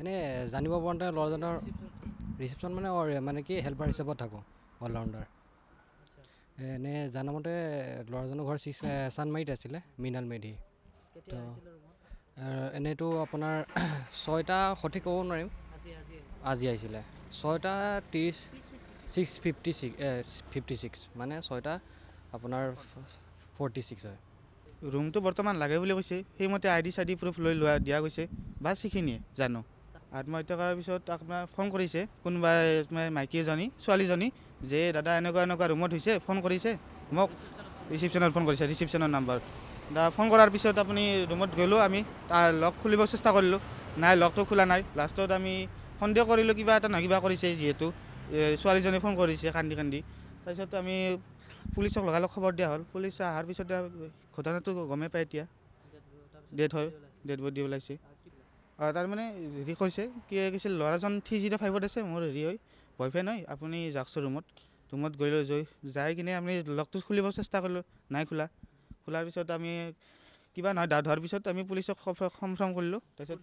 এনে জানিব পৰা ল'ৰাজনৰ ৰিচেপশ্যন মানে কি হেল্পাৰ হিচাপত থাকোঁ অলৰাউণ্ডাৰ। এনে জানামতে ল'ৰাজনৰ ঘৰ চানমাৰীত আছিলে মৃণাল মেধি। তো এনেইতো আপোনাৰ 6টা সঠিক ক'ব নোৱাৰিম। আজি আহিছিলে 6:30 6:56 মানে 6টা আপোনাৰ 46 হয়। ৰুমটো বৰ্তমান লাগে বুলি কৈছে, সেইমতে ID প্ৰুফ লৈ দিয়া গৈছে, বাছ সেইখিনিয়ে জানো। আত্মহত্যা কৰাৰ পিছত আপোনাৰ ফোন কৰিছে কোনোবাই মাইকী এজনী ছোৱালীজনী যে দাদা এনেকুৱা ৰুমত হৈছে, ফোন কৰিছে মোক ৰিচিপশ্যনত ফোন কৰিছে, ৰিচিপশ্যনৰ নাম্বাৰ ফোন কৰাৰ পিছত আপুনি ৰুমত গ'লোঁ, আমি তাৰ লক খুলিব চেষ্টা কৰিলোঁ, নাই লকটো খোলা নাই। লাষ্টত আমি সন্দেহ কৰিলোঁ কিবা এটা নহয় কিবা কৰিছে, যিহেতু ছোৱালীজনী ফোন কৰিছে কান্দি তাৰপিছত আমি পুলিচক লগালগ খবৰ দিয়া হ'ল। পুলিচ অহাৰ পিছতে ঘটনাটো গমেই পায় এতিয়া ডেড বডি ওলাইছে। তাৰমানে হেৰি কৰিছে কি কৈছিল ল'ৰাজন 305ত আছে, মোৰ হেৰি হয় বয়ফ্ৰেণ্ড হয়, আপুনি যাওকচোন ৰুমত গৈ যাই কিনে আমি লকটো খুলিব চেষ্টা কৰিলোঁ, নাই খোলাৰ পিছত আমি কিবা নহয় ডাউট হোৱাৰ পিছত আমি পুলিচক কনফাৰ্ম কৰিলোঁ। তাৰপিছত